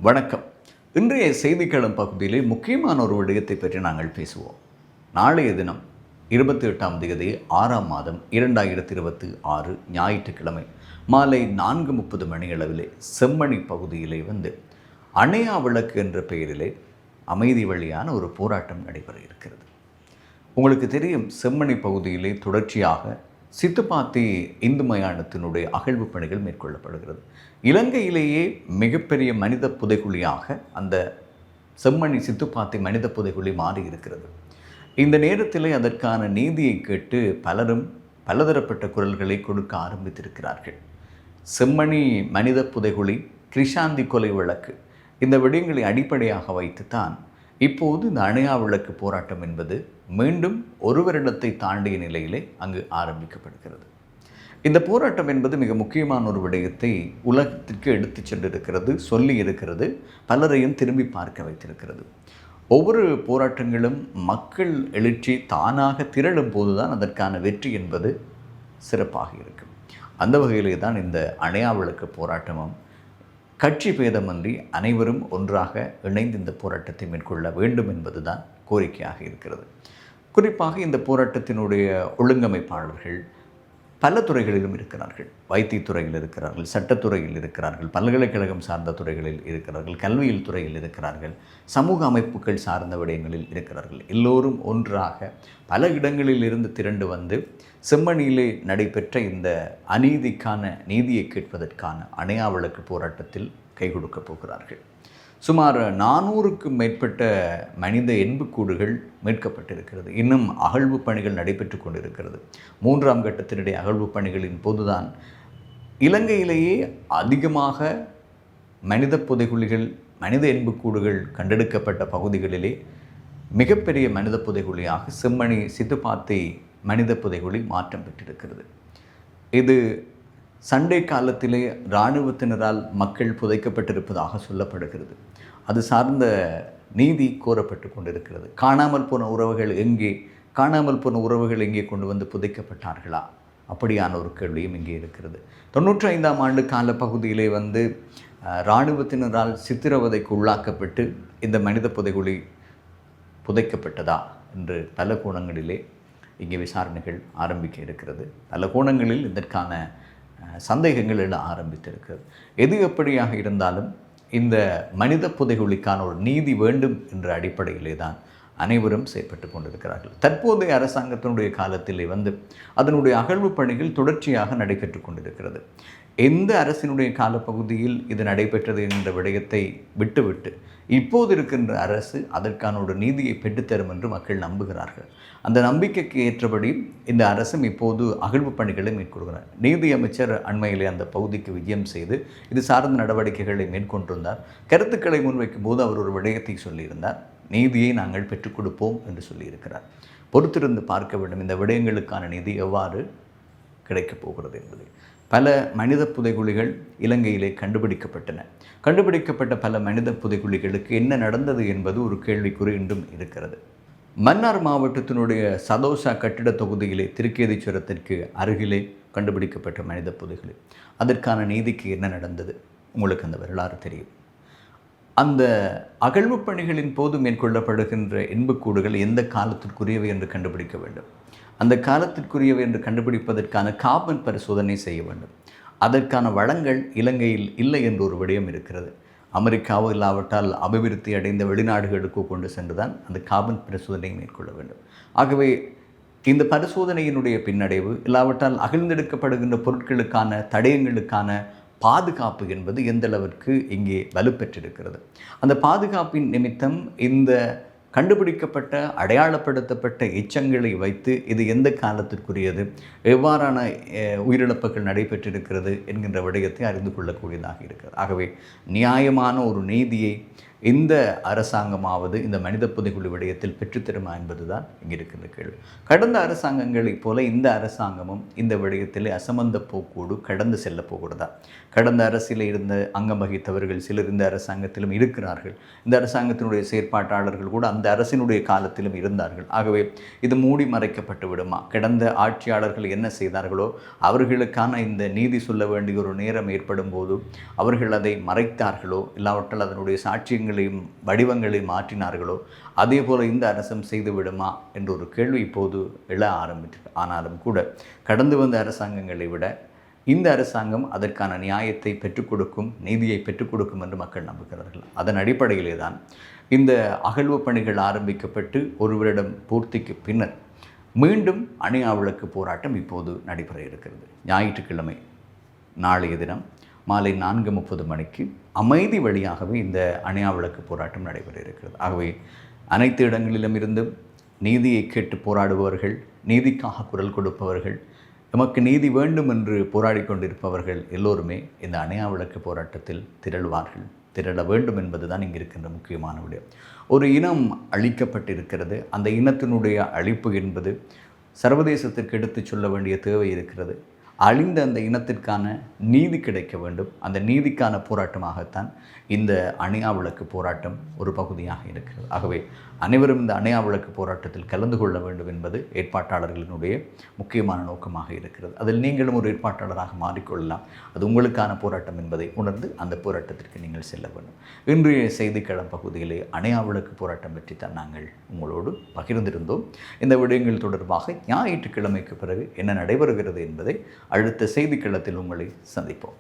வணக்கம். இன்றைய செய்திக்களம் பகுதியிலே முக்கியமான ஒரு விடயத்தை பற்றி நாங்கள் பேசுவோம். நாளைய தினம் 28ஆம் தேதி 6ஆம் மாதம் 2026 ஞாயிற்றுக்கிழமை மாலை 4:30 மணியளவிலே செம்மணி பகுதியிலே அணையா விளக்கு என்ற பெயரிலே அமைதி வழியான ஒரு போராட்டம் நடைபெற இருக்கிறது. உங்களுக்கு தெரியும், செம்மணி பகுதியிலே தொடர்ச்சியாக சித்துப்பாத்தி இந்து மயானத்தினுடைய அகழ்வு பணிகள் மேற்கொள்ளப்படுகிறது. இலங்கையிலேயே மிகப்பெரிய மனித புதைகுழியாக அந்த செம்மணி சித்துப்பாத்தி மனித புதைகுழி மாறி இருக்கிறது. இந்த நேரத்திலே அதற்கான நீதியை கேட்டு பலரும் பலதரப்பட்ட குரல்களை கொடுக்க ஆரம்பித்திருக்கிறார்கள். செம்மணி மனித புதைகுழி, கிருஷாந்தி கொலை வழக்கு, இந்த விடயங்களை அடிப்படையாக வைத்துத்தான் இப்போது இந்த அணையா விளக்கு போராட்டம் என்பது மீண்டும் ஒரு வருடத்தை தாண்டிய நிலையிலே அங்கு ஆரம்பிக்கப்படுகிறது. இந்த போராட்டம் என்பது மிக முக்கியமான ஒரு விடயத்தை உலகத்திற்கு எடுத்து சென்றிருக்கிறது, சொல்லி இருக்கிறது, பலரையும் திரும்பி பார்க்க வைத்திருக்கிறது. ஒவ்வொரு போராட்டங்களும் மக்கள் எழுச்சி தானாக திரளும் போதுதான் அதற்கான வெற்றி என்பது சிறப்பாக இருக்கும். அந்த வகையிலே தான் இந்த அணையா விளக்கு போராட்டமும் கட்சி பேதமன்றி அனைவரும் ஒன்றாக இணைந்து இந்த போராட்டத்தை மேற்கொள்ள வேண்டும் என்பதுதான் கோரிக்கையாக இருக்கிறது. குறிப்பாக இந்த போராட்டத்தினுடைய ஒழுங்கமைப்பாளர்கள் பல துறைகளிலும் இருக்கிறார்கள். வைத்தியத்துறையில் இருக்கிறார்கள், சட்டத்துறையில் இருக்கிறார்கள், பல்கலைக்கழகம் சார்ந்த துறைகளில் இருக்கிறார்கள், கல்வியில் துறையில் இருக்கிறார்கள், சமூக அமைப்புகள் சார்ந்த விடயங்களில் இருக்கிறார்கள். எல்லோரும் ஒன்றாக பல இடங்களில் இருந்து திரண்டு செம்மணியிலே நடைபெற்ற இந்த அநீதிக்கான நீதியை கேட்பதற்கான அணையா விளக்கு போராட்டத்தில் கை கொடுக்கப் போகிறார்கள். சுமார் 400க்கும் மேற்பட்ட மனித எண்புக்கூடுகள் மீட்கப்பட்டிருக்கிறது. இன்னும் அகழ்வு பணிகள் நடைபெற்று கொண்டிருக்கிறது. 3ஆம் கட்டத்தினுடைய அகழ்வு பணிகளின் போதுதான் இலங்கையிலேயே அதிகமாக மனித புதைகுழிகள், மனித எண்புக்கூடுகள் கண்டெடுக்கப்பட்ட பகுதிகளிலே மிகப்பெரிய மனித புதைகுழியாக செம்மணி சித்துப்பாத்தி மனித புதைகுழி மாற்றம் பெற்றிருக்கிறது. இது சண்டை காலத்திலே இராணுவத்தினரால் மக்கள் புதைக்கப்பட்டிருப்பதாக சொல்லப்படுகிறது. அது சார்ந்த நீதி கோரப்பட்டு கொண்டிருக்கிறது. காணாமல் போன உறவுகள் எங்கே கொண்டு புதைக்கப்பட்டார்களா? அப்படியான ஒரு கேள்வியும் இங்கே இருக்கிறது. 95ஆம் ஆண்டு கால பகுதியிலே இராணுவத்தினரால் சித்திரவதைக்கு உள்ளாக்கப்பட்டு இந்த மனித புதைகுழி புதைக்கப்பட்டதா என்று பல கோணங்களிலே இங்கே விசாரணைகள் ஆரம்பிக்க இருக்கிறது. பல கோணங்களில் இதற்கான சந்தேகங்கள் எழ ஆரம்பித்திருக்கிறது. எது எப்படியாக இருந்தாலும் இந்த மனித புதைகுழிக்கான ஒரு நீதி வேண்டும் என்ற அடிப்படையிலே தான் அனைவரும் செயற்பட்டு கொண்டிருக்கிறார்கள். தற்போதைய அரசாங்கத்தினுடைய காலத்திலே அதனுடைய அகழ்வு பணிகள் தொடர்ச்சியாக நடைபெற்று கொண்டிருக்கிறது. எந்த அரசினுடைய காலப்பகுதியில் இது நடைபெற்றது என்ற விடயத்தை விட்டுவிட்டு இப்போது இருக்கின்ற அரசு அதற்கான ஒரு நீதியை பெற்றுத்தரும் என்று மக்கள் நம்புகிறார்கள். அந்த நம்பிக்கைக்கு ஏற்றபடி இந்த அரசும் இப்போது அகழ்வு பணிகளை மேற்கொள்கிறார். நீதி அமைச்சர் அண்மையிலே அந்த பகுதிக்கு விஜயம் செய்து இது சார்ந்த நடவடிக்கைகளை மேற்கொண்டிருந்தார். கருத்துக்களை முன்வைக்கும் போது அவர் ஒரு விடயத்தை சொல்லியிருந்தார். நீதியை நாங்கள் பெற்றுக் கொடுப்போம் என்று சொல்லியிருக்கிறார். பொறுத்திருந்து பார்க்க வேண்டும் இந்த விடயங்களுக்கான நீதி எவ்வாறு கிடைக்கப் போகிறது என்பதை. பல மனித புதைகுழிகள் இலங்கையிலே கண்டுபிடிக்கப்பட்ட பல மனித புதைகுழிகளுக்கு என்ன நடந்தது என்பது ஒரு கேள்விக்குறி இன்றும் இருக்கிறது. மன்னார் மாவட்டத்தினுடைய சதோசா கட்டிட தொகுதியிலே திருக்கேதீஸ்வரத்திற்கு அருகிலே கண்டுபிடிக்கப்பட்ட மனித புதைகுழி, அதற்கான நீதிக்கு என்ன நடந்தது? உங்களுக்கு அந்த வரலாறு தெரியும். அந்த அகழ்வு பணிகளின் போது மேற்கொள்ளப்படுகின்ற எண்புக்கூடுகள் எந்த காலத்திற்குரியவை என்று கண்டுபிடிக்க வேண்டும். அந்த காலத்திற்குரியவை என்று கண்டுபிடிப்பதற்கான கார்பன் பரிசோதனை செய்ய வேண்டும். அதற்கான வளங்கள் இலங்கையில் இல்லை என்று ஒரு விடயம் இருக்கிறது. அமெரிக்காவோ இல்லாவிட்டால் அபிவிருத்தி அடைந்த வெளிநாடுகளுக்கோ கொண்டு சென்றுதான் அந்த கார்பன் பரிசோதனையை மேற்கொள்ள வேண்டும். ஆகவே இந்த பரிசோதனையினுடைய பின்னடைவு இல்லாவிட்டால் அகழ்ந்தெடுக்கப்படுகின்ற பொருட்களுக்கான தடயங்களுக்கான பாதுகாப்பு என்பது எந்த அளவிற்கு இங்கே வலுப்பெற்றிருக்கிறது. அந்த பாதுகாப்பின் நிமித்தம் இந்த கண்டுபிடிக்கப்பட்ட அடையாளப்படுத்தப்பட்ட எச்சங்களை வைத்து இது எந்த காலத்திற்குரியது, எவ்வாறான உயிரிழப்புகள் நடைபெற்றிருக்கிறது என்கின்ற விடயத்தை அறிந்து கொள்ளக்கூடியதாக இருக்கிறது. ஆகவே நியாயமான ஒரு நீதியை இந்த அரசாங்கமாவது இந்த மனித புதைகுழி விடயத்தில் பெற்றுத்தருமா என்பதுதான் இங்கே இருக்கின்ற கேள்வி. கடந்த அரசாங்கங்களைப் போல இந்த அரசாங்கமும் இந்த விடயத்தில் அசமந்த போக்கோடு கடந்து செல்ல போகிறதா? கடந்த அரசில் இருந்த அங்கம் வகித்தவர்கள் சிலர் இந்த அரசாங்கத்திலும் இருக்கிறார்கள். இந்த அரசாங்கத்தினுடைய செயற்பாட்டாளர்கள் கூட அந்த அரசினுடைய காலத்திலும் இருந்தார்கள். ஆகவே இது மூடி மறைக்கப்பட்டு விடுமா? கடந்த ஆட்சியாளர்கள் என்ன செய்தார்களோ அவர்களுக்கான இந்த நீதி சொல்ல வேண்டிய ஒரு நேரம் ஏற்படும் போது அவர்கள் அதை மறைத்தார்களோ இல்லாவற்றால் அதனுடைய சாட்சியங்களையும் வடிவங்களையும் மாற்றினார்களோ அதே போல் இந்த அரசும் செய்து விடுமா என்ற ஒரு கேள்வி இப்போது எழ ஆரம்பித்தது. ஆனாலும் கூட கடந்து வந்த அரசாங்கங்களை விட இந்த அரசாங்கம் அதற்கான நியாயத்தை பெற்றுக் கொடுக்கும், நீதியை பெற்றுக் கொடுக்கும் என்று மக்கள் நம்புகிறார்கள். அதன் அடிப்படையிலே தான் இந்த அகழ்வு பணிகள் ஆரம்பிக்கப்பட்டு ஒரு வருடம் பூர்த்திக்கு பின்னர் மீண்டும் அணையா விளக்கு போராட்டம் இப்போது நடைபெற இருக்கிறது. ஞாயிற்றுக்கிழமை நாளைய தினம் மாலை 4:30 மணிக்கு அமைதி வழியாகவே இந்த அணையா விளக்கு போராட்டம் நடைபெற இருக்கிறது. ஆகவே அனைத்து இடங்களிலும் இருந்தும் நீதியை கேட்டு போராடுபவர்கள், நீதிக்காக குரல் கொடுப்பவர்கள், நமக்கு நீதி வேண்டும் என்று போராடி கொண்டிருப்பவர்கள் எல்லோருமே இந்த அணையா விளக்கு போராட்டத்தில் திரளுவார்கள், திரள வேண்டும் என்பதுதான் இங்கே இருக்கின்ற முக்கியமான விடயம். ஒரு இனம் அழிக்கப்பட்டிருக்கிறது. அந்த இனத்தினுடைய அழிப்பு என்பது சர்வதேசத்திற்கு எடுத்துச் சொல்ல வேண்டிய தேவை இருக்கிறது. அழிந்த அந்த இனத்திற்கான நீதி கிடைக்க வேண்டும். அந்த நீதிக்கான போராட்டமாகத்தான் இந்த அணையா விளக்கு போராட்டம் ஒரு பகுதியாக இருக்கிறது. ஆகவே அனைவரும் இந்த அணையா விளக்கு போராட்டத்தில் கலந்து கொள்ள வேண்டும் என்பது ஏற்பாட்டாளர்களினுடைய முக்கியமான நோக்கமாக இருக்கிறது. அதில் நீங்களும் ஒரு ஏற்பாட்டாளராக மாறிக்கொள்ளலாம். அது உங்களுக்கான போராட்டம் என்பதை உணர்ந்து அந்த போராட்டத்திற்கு நீங்கள் செல்ல வேண்டும். இன்றைய செய்திக்களம் பகுதியிலே அணையா விளக்கு போராட்டம் பற்றி தான் நாங்கள் உங்களோடு பகிர்ந்திருந்தோம். இந்த விடயங்கள் தொடர்பாக ஞாயிற்றுக்கிழமைக்கு பிறகு என்ன நடைபெறுகிறது என்பதை அடுத்த செய்திக்களத்தில் உங்களை சந்திப்போம்.